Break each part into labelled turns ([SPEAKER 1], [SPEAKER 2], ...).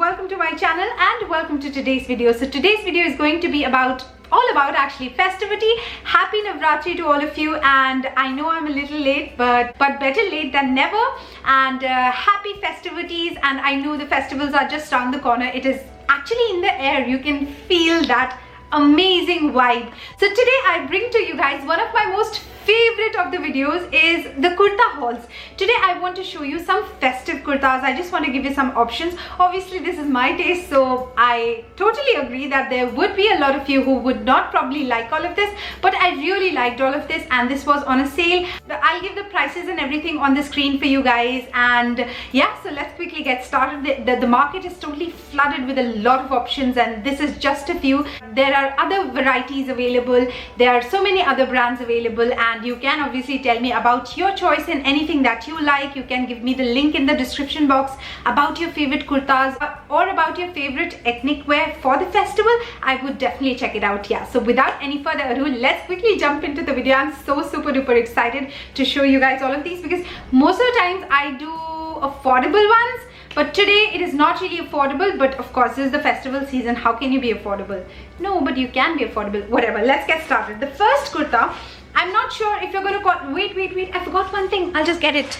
[SPEAKER 1] welcome to my channel and welcome to today's video. So today's video is going to be all about actually festivity. Happy Navratri to all of you, and I know I'm a little late, but better late than never. And happy festivities, and I know the festivals are just around the corner. It is actually in the air. You can feel that amazing vibe. So today I bring to you guys one of my most favorite of the videos is the kurta hauls. Today I want to show you some festive kurtas. I just want to give you some options. Obviously this is my taste, so I totally agree that there would be a lot of you who would not probably like all of this, but I really liked all of this, and this was on a sale. I'll give the prices and everything on the screen for you guys. And yeah, so let's quickly get started. The market is totally flooded with a lot of options, and this is just a few. There are other varieties available. There are so many other brands available, and you can obviously tell me about your choice in anything that you like. You can give me the link in the description box about your favorite kurtas or about your favorite ethnic wear for the festival. I would definitely check it out. Yeah, so without any further ado, let's quickly jump into the video. I'm so super duper excited to show you guys all of these, because most of the times I do affordable ones, but today it is not really affordable. But of course this is the festival season. How can you be affordable? No, but you can be affordable. Whatever, let's get started. The first kurta, I'm not sure if you're going to call... Wait, I forgot one thing. I'll just get it.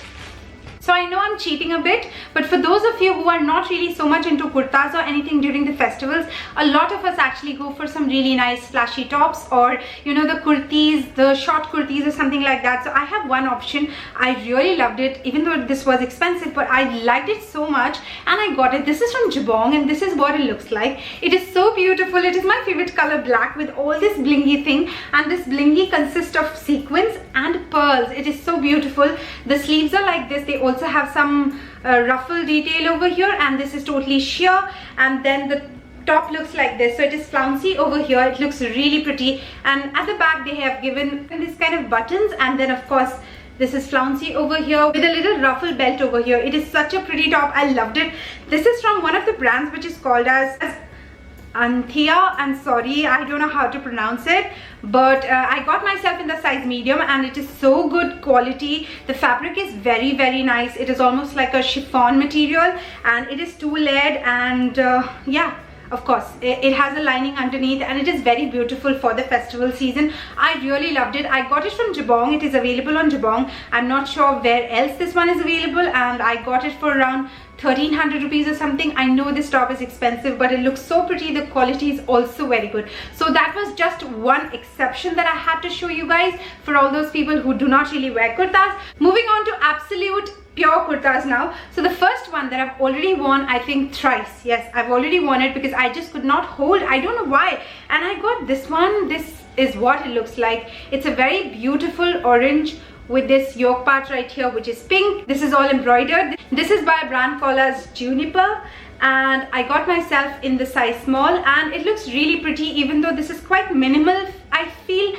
[SPEAKER 1] So I know I'm cheating a bit, but for those of you who are not really so much into kurtas or anything during the festivals, a lot of us actually go for some really nice flashy tops, or you know, the kurtis, the short kurtis or something like that. So I have one option. I really loved it, even though this was expensive, but I liked it so much and I got it. This is from JABONG, and this is what it looks like. It is so beautiful. It is my favorite color, black, with all this blingy thing, and this blingy consists of sequins and pearls. It is so beautiful. The sleeves are like this. They also have some ruffle detail over here, and this is totally sheer, and then the top looks like this. So it is flouncy over here. It looks really pretty, and at the back they have given this kind of buttons, and then of course this is flouncy over here with a little ruffle belt over here. It is such a pretty top. I loved it. This is from one of the brands which is called as Antheaa. I'm sorry, I don't know how to pronounce it, but I got myself in the size medium, and it is so good quality. The fabric is very nice. It is almost like a chiffon material, and it is two-layered, and yeah, of course it has a lining underneath, and it is very beautiful for the festival season. I really loved it. I got it from JABONG. It is available on JABONG. I'm not sure where else this one is available, and I got it for around 1300 rupees or something. I know this top is expensive, but it looks so pretty. The quality is also very good. So that was just one exception that I had to show you guys for all those people who do not really wear kurtas. Moving on to absolute pure kurtas now. So the first one that I've already worn, I think thrice. Yes, I've already worn it because I just could not hold. I don't know why. And I got this one. This is what it looks like. It's a very beautiful orange with this yoke part right here, which is pink. This is all embroidered. This is by a brand called as Juniper, and I got myself in the size small, and it looks really pretty, even though this is quite minimal, I feel,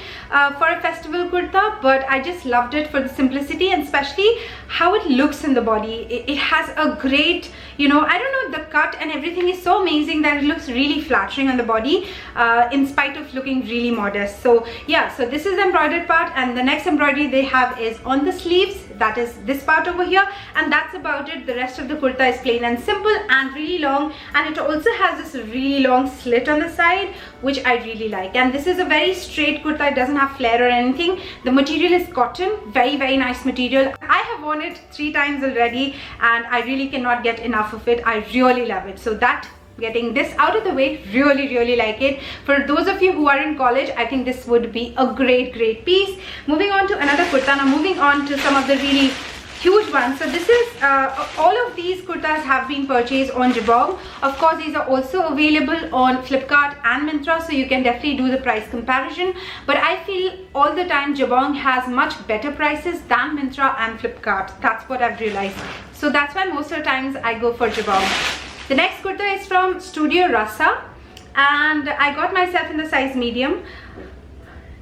[SPEAKER 1] for a festival kurta. But I just loved it for the simplicity, and especially how it looks in the body. It has a great, you know, I don't know, the cut and everything is so amazing that it looks really flattering on the body, in spite of looking really modest. So yeah, so this is the embroidered part, and the next embroidery they have is on the sleeves. That is this part over here, and that's about it. The rest of the kurta is plain and simple and really long, and it also has this really long slit on the side, which I really like. And this is a very straight kurta. It doesn't have flare or anything. The material is cotton, very nice material. I have worn it 3 times already, and I really cannot get enough of it. I really love it. So that, getting this out of the way, really like it. For those of you who are in college, I think this would be a great piece. Moving on to another kurta. Now moving on to some of the really huge ones. So this is all of these kurtas have been purchased on JABONG. Of course these are also available on Flipkart and Myntra, so you can definitely do the price comparison. But I feel all the time JABONG has much better prices than Myntra and Flipkart. That's what I've realized. So that's why most of the times I go for JABONG. The next kurta is from Studio Rasa, and I got myself in the size medium.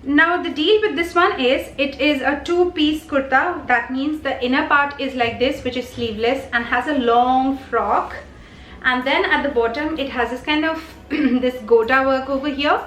[SPEAKER 1] Now the deal with this one is, it is a 2-piece kurta. That means the inner part is like this, which is sleeveless and has a long frock, and then at the bottom it has this kind of this gota work over here,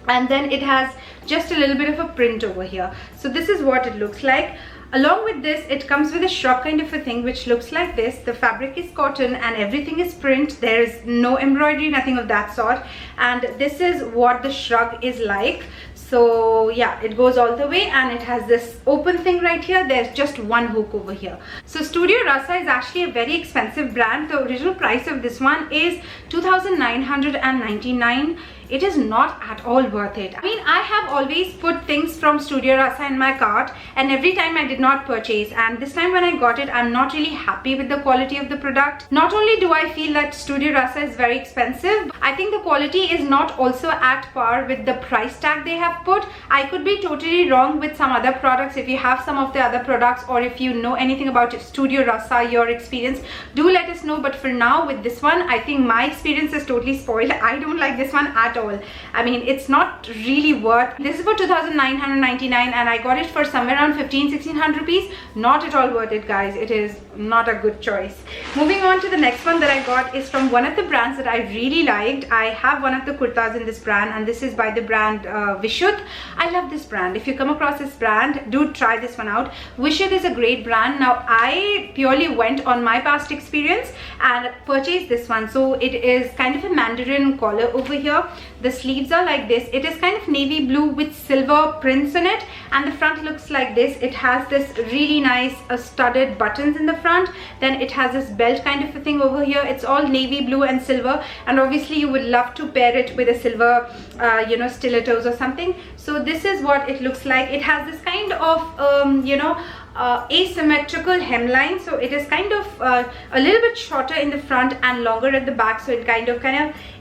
[SPEAKER 1] and then it has just a little bit of a print over here. So this is what it looks like. Along with this, it comes with a shrug kind of a thing which looks like this. The fabric is cotton and everything is print. There is no embroidery, nothing of that sort. And this is what the shrug is like. So yeah, it goes all the way and it has this open thing right here. There's just one hook over here. So Studio Rasa is actually a very expensive brand. The original price of this one is 2,999. It is not at all worth it. I mean, I have always put things from Studio Rasa in my cart and every time I did not purchase, and this time when I got it, I'm not really happy with the quality of the product. Not only do I feel that Studio Rasa is very expensive, I think the quality is not also at par with the price tag they have put. I could be totally wrong with some other products. If you have some of the other products or if you know anything about Studio Rasa, your experience, do let us know. But for now, with this one, I think my experience is totally spoiled. I don't like this one at all. I mean, it's not really worth. This is for 2,999 and I got it for somewhere around 1,500-1,600 rupees. Not at all worth it, guys. It is not a good choice. Moving on to the next one that I got is from one of the brands that I really liked. I have one of the kurtas in this brand and this is by the brand Vishudh. I love this brand. If you come across this brand, do try this one out. Vishudh is a great brand. Now, I purely went on my past experience and purchased this one. So it is kind of a mandarin collar over here. The sleeves are like this. It is kind of navy blue with silver prints in it and the front looks like this. It has this really nice studded buttons in the front. Then it has this belt kind of a thing over here. It's all navy blue and silver, and obviously you would love to pair it with a silver stilettos or something. So this is what it looks like. It has this kind of asymmetrical hemline, so it is kind of a little bit shorter in the front and longer at the back, so it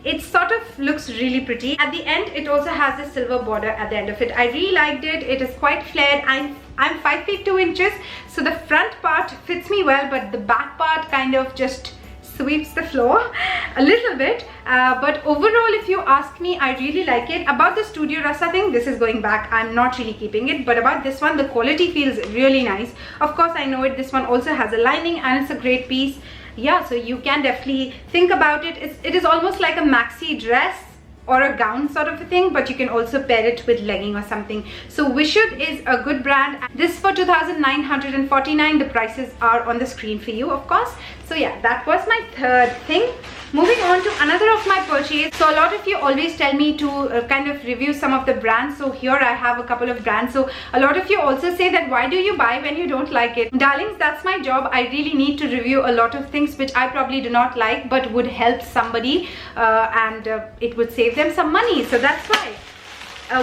[SPEAKER 1] it sort of looks really pretty. At the end, it also has a silver border at the end of it. I really liked it. It is quite flared. I'm 5 feet 2 inches, so the front part fits me well, but the back part kind of just sweeps the floor a little bit, but overall, if you ask me, I really like it. About the Studio Rasa thing, this is going back. I'm not really keeping it, but about this one, the quality feels really nice. Of course, I know it. This one also has a lining and it's a great piece. Yeah, so you can definitely think about it. It is almost like a maxi dress or a gown sort of a thing, but you can also pair it with legging or something. So Vishudh is a good brand. This for 2,949. The prices are on the screen for you, of course. So yeah, that was my third thing. Moving on to another of my purchase. So a lot of you always tell me to kind of review some of the brands. So here I have a couple of brands. So a lot of you also say that why do you buy when you don't like it? Darlings, that's my job. I really need to review a lot of things which I probably do not like but would help somebody and it would save them some money. So that's why.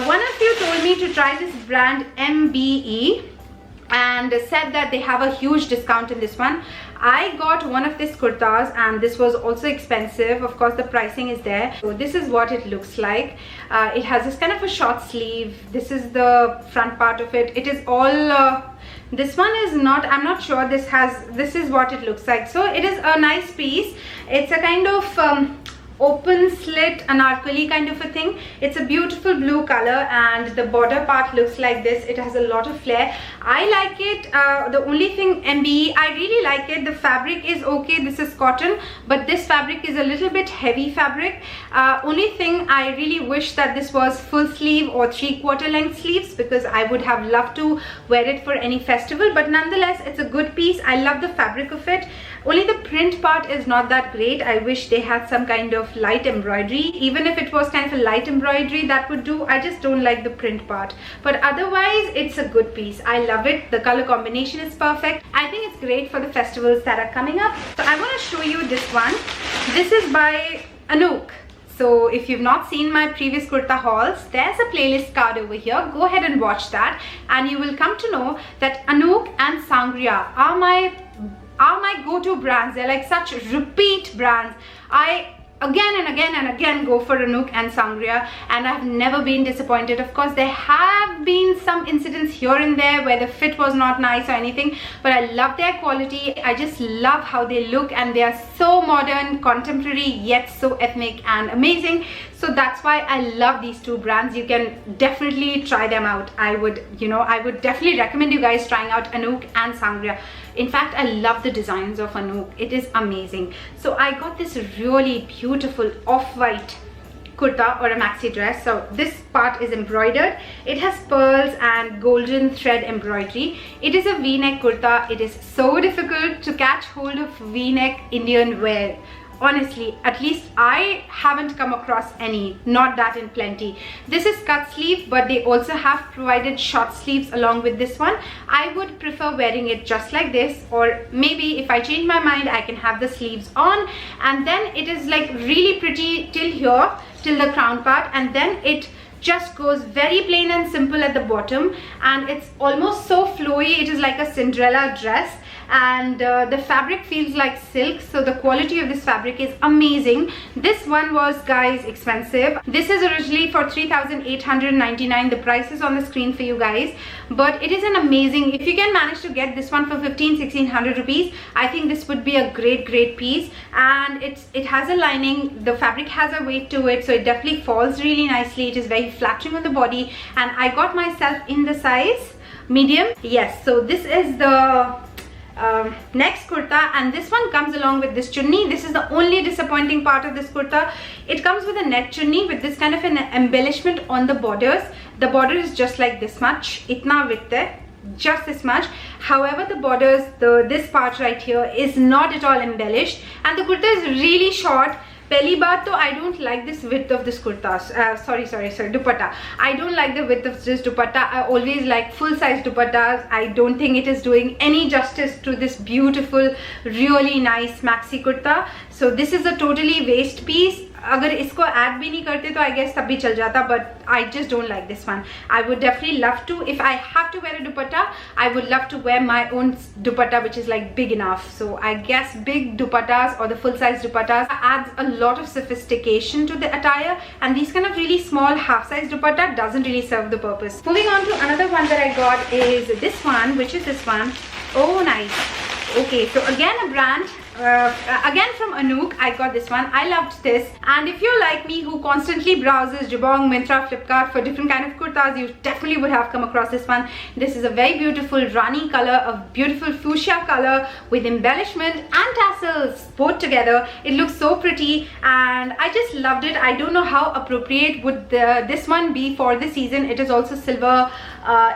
[SPEAKER 1] One of you told me to try this brand MBE and said that they have a huge discount in this one. I got one of these kurtas and this was also expensive. Of course, the pricing is there. So this is what it looks like. It has this kind of a short sleeve. This is the front part of it. It is all this one is not, I'm not sure. This is what it looks like. So it is a nice piece. It's a kind of open slit Anarkali kind of a thing. It's a beautiful blue color and the border part looks like this. It has a lot of flair. I like it. The only thing, MBE, I really like it. The fabric is okay. This is cotton, but this fabric is a little bit heavy fabric. Only thing, I really wish that this was full sleeve or 3/4 length sleeves because I would have loved to wear it for any festival, but nonetheless, it's a good piece. I love the fabric of it. Only the print part is not that great. I wish they had some kind of light embroidery. Even if it was kind of a light embroidery, that would do. I just don't like the print part, but otherwise it's a good piece. I love it. The color combination is perfect. I think it's great for the festivals that are coming up. So I want to show you this one. This is by Anouk. So if you've not seen my previous kurta hauls, there's a playlist card over here. Go ahead and watch that and you will come to know that Anouk and Sangria are my go-to brands. They're like such repeat brands. I again and again go for Anouk and Sangria and I've never been disappointed. Of course, there have been some incidents here and there where the fit was not nice or anything, but I love their quality. I just love how they look and they are so modern, contemporary, yet so ethnic and amazing. So that's why I love these two brands. You can definitely try them out. I would definitely recommend you guys trying out Anouk and Sangria. In fact, I love the designs of Anouk. It is amazing. So I got this really beautiful off-white kurta or a maxi dress. So this part is embroidered. It has pearls and golden thread embroidery. It is a v-neck kurta. It is so difficult to catch hold of v-neck Indian wear. Honestly, at least I haven't come across any, not that in plenty. This is cut sleeve, but they also have provided short sleeves along with this one. I would prefer wearing it just like this, or maybe if I change my mind, I can have the sleeves on, and then it is like really pretty till here, till the crown part, and then it just goes very plain and simple at the bottom, and it's almost so flowy. It is like a Cinderella dress, and the fabric feels like silk, so the quality of this fabric is amazing. This one was, guys, expensive. This is originally for 3,899. the price is on the screen for you guys, but it is an amazing, if you can manage to get this one for 1,500-1,600 rupees, I think this would be a great piece. And it has a lining, the fabric has a weight to it, so it definitely falls really nicely. It is very flattering on the body, and I got myself in the size medium. Yes, so this is the next kurta, and this one comes along with this chunni. This is the only disappointing part of this kurta. It comes with a net chunni with this kind of an embellishment on the borders. The border is just like this much, itna width hai, just this much. However, the borders, this part right here is not at all embellished, and the kurta is really short. Pehli baat to I don't like this width of this kurta. Sorry, dupatta. I don't like the width of this dupatta. I always like full size dupattas. I don't think it is doing any justice to this beautiful, really nice maxi kurta. So this is a totally waist piece. अगर इसको add भी नहीं करते तो I guess तब भी चल जाता, but I just don't like this one. I would definitely love to, if I have to wear a dupatta, I would love to wear my own dupatta which is like big enough. So I guess big dupattas or the full size dupattas adds a lot of sophistication to the attire, and these kind of really small half size dupatta doesn't really serve the purpose. Moving on to another one that I got is this one, which is this one. Oh, nice. Okay, so again a brand, again from Anouk. I got this one. I loved this, and if you're like me who constantly browses JABONG, Myntra, Flipkart for different kind of kurtas, you definitely would have come across this one. This is a very beautiful Rani color, a beautiful fuchsia color with embellishment and tassels both together. It looks so pretty, and I just loved it. I don't know how appropriate would this one be for the season. It is also silver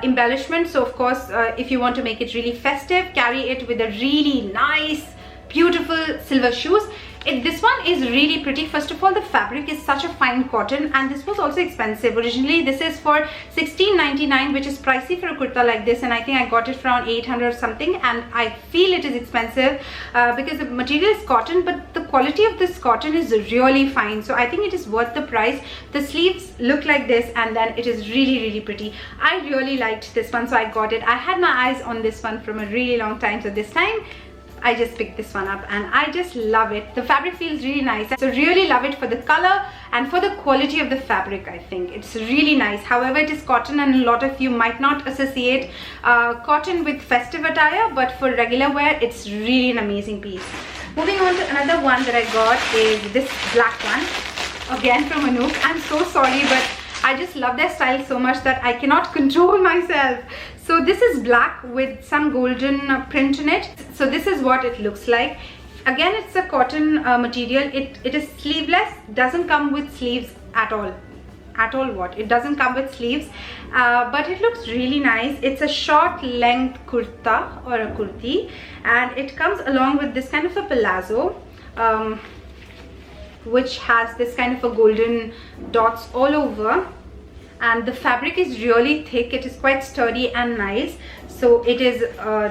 [SPEAKER 1] embellishment, so of course if you want to make it really festive, carry it with a really nice, beautiful silver shoes. This one is really pretty. First of all, the fabric is such a fine cotton, and this was also expensive. Originally this is for 16.99, which is pricey for a kurta like this, and I think I got it for around 800 or something, and I feel it is expensive because the material is cotton, but the quality of this cotton is really fine, so I think it is worth the price. The sleeves look like this, and then it is really pretty. I really liked this one, so I got it. I had my eyes on this one from a really long time, so this time I just picked this one up, and I just love it. The fabric feels really nice, so really love it for the color and for the quality of the fabric. I think it's really nice. However, it is cotton, and a lot of you might not associate cotton with festive attire, but for regular wear it's really an amazing piece. Moving on to another one that I got is this black one, again from Anouk. I'm so sorry, but I just love their style so much that I cannot control myself. So this is black with some golden print in it. So this is what it looks like. Again, it's a cotton material. It is sleeveless, doesn't come with sleeves at all. It doesn't come with sleeves, but it looks really nice. It's a short length kurta or a kurti, and it comes along with this kind of a palazzo, which has this kind of a golden dots all over, and the fabric is really thick. It is quite sturdy and nice. So it is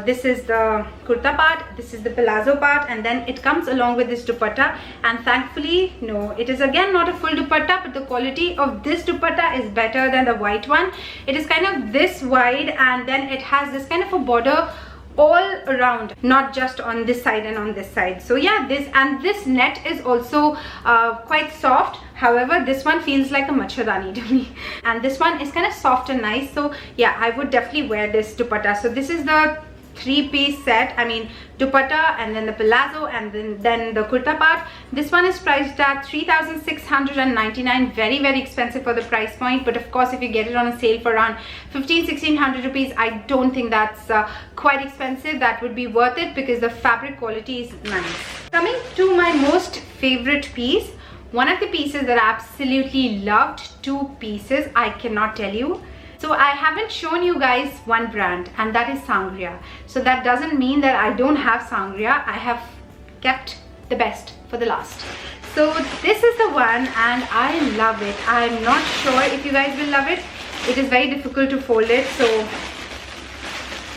[SPEAKER 1] this is the kurta part, this is the palazzo part, and then it comes along with this dupatta. And thankfully, no, it is again not a full dupatta, but the quality of this dupatta is better than the white one. It is kind of this wide, and then it has this kind of a border all around, not just on this side and on this side. So yeah, this net is also quite soft. However, this one feels like a machadani to me, and this one is kind of soft and nice. So yeah, I would definitely wear this dupatta. So this is the three-piece set. I mean, dupatta, and then the palazzo, and then the kurta part. This one is priced at 3,699. very expensive for the price point, but of course if you get it on a sale for around 1,500-1,600 rupees, I don't think that's quite expensive. That would be worth it because the fabric quality is nice. Coming to my most favorite piece, One of the pieces that I absolutely loved, 2 pieces, I cannot tell you. So I haven't shown you guys one brand, and that is sangria. So that doesn't mean that I don't have sangria. I have kept the best for the last. So this is the one, and I love it. I'm not sure if you guys will love it. It is very difficult to fold it, so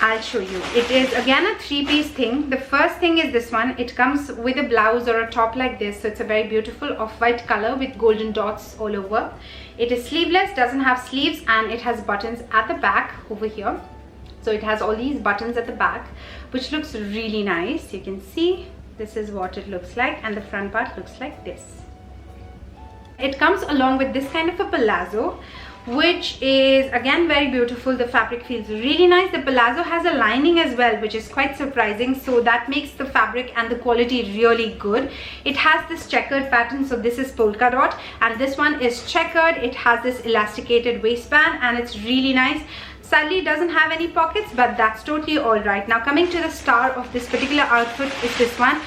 [SPEAKER 1] I'll show you. It is again a 3-piece thing. The first thing is this one. It comes with a blouse or a top like this. So it's a very beautiful off-white color with golden dots all over. It is sleeveless, doesn't have sleeves, and it has buttons at the back over here. So it has all these buttons at the back, which looks really nice. You can see this is what it looks like, and the front part looks like this. It comes along with this kind of a palazzo, which is again very beautiful. The fabric feels really nice. The palazzo has a lining as well, which is quite surprising, so that makes the fabric and the quality really good. It has this checkered pattern, so this is polka dot, and this one is checkered. It has this elasticated waistband, and it's really nice. Sadly, it doesn't have any pockets, but that's totally all right. Now, coming to the star of this particular outfit is this one.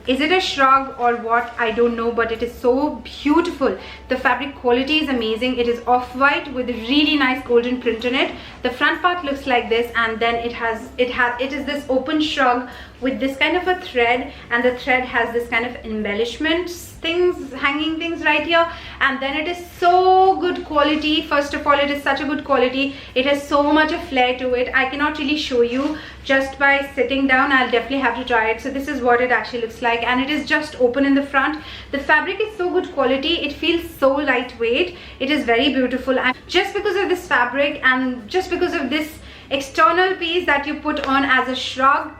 [SPEAKER 1] Is it a shrug or what? I don't know, but it is so beautiful. The fabric quality is amazing. It is off-white with a really nice golden print on it. The front part looks like this, and then it is this open shrug with this kind of a thread, and the thread has this kind of embellishments things, hanging things right here, and then it is so good quality. First of all, it is such a good quality. It has so much of flair to it. I cannot really show you just by sitting down. I'll definitely have to try it. So this is what it actually looks like, and it is just open in the front. The fabric is so good quality. It feels so lightweight. It is very beautiful, and just because of this fabric and just because of this external piece that you put on as a shrug,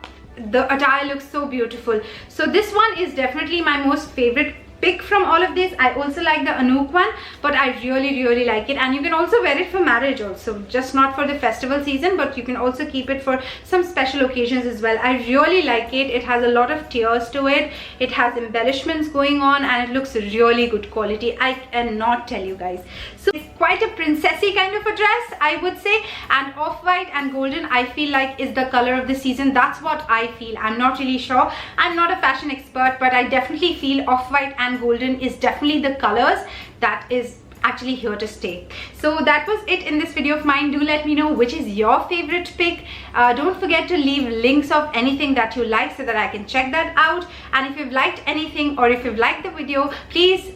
[SPEAKER 1] the attire looks so beautiful. So this one is definitely my most favorite pick from all of this. I also like the Anouk one, but I really like it, and you can also wear it for marriage also, just not for the festival season, but you can also keep it for some special occasions as well. I really like it. It has a lot of tears to it. It has embellishments going on, and it looks really good quality. I cannot tell you guys. So it's quite a princessy kind of a dress, I would say, and off-white and golden I feel like is the color of the season. That's what I feel. I'm not really sure. I'm not a fashion expert, but I definitely feel off-white and golden is definitely the colors that is actually here to stay. So that was it in this video of mine. Do let me know which is your favorite pick. Don't forget to leave links of anything that you like so that I can check that out. And if you've liked anything or if you've liked the video, please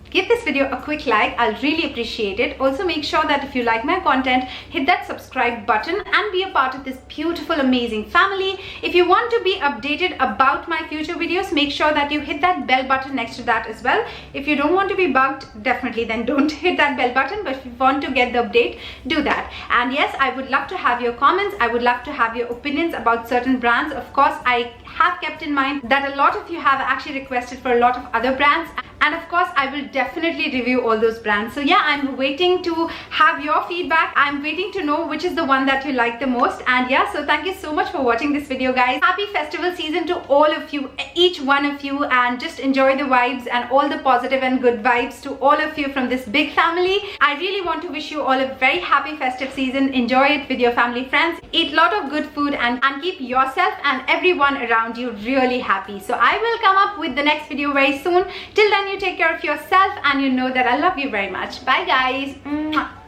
[SPEAKER 1] give this video a quick like. I'll really appreciate it. Also, make sure that if you like my content, hit that subscribe button and be a part of this beautiful, amazing family. If you want to be updated about my future videos, make sure that you hit that bell button next to that as well. If you don't want to be bugged, definitely then don't hit that bell button, but if you want to get the update, do that. And yes, I would love to have your comments. I would love to have your opinions about certain brands. Of course, I have kept in mind that a lot of you have actually requested for a lot of other brands, and of course I will definitely review all those brands. So yeah, I'm waiting to have your feedback. I'm waiting to know which is the one that you like the most. And yeah, so thank you so much for watching this video, guys. Happy festival season to all of you, each one of you, and just enjoy the vibes and all the positive and good vibes to all of you from this big family. I really want to wish you all a very happy festive season. Enjoy it with your family, friends. Eat a lot of good food and keep yourself and everyone around you really happy. So I will come up with the next video very soon. Till then, you take care of yourself, and you know that I love you very much. Bye guys. Mwah.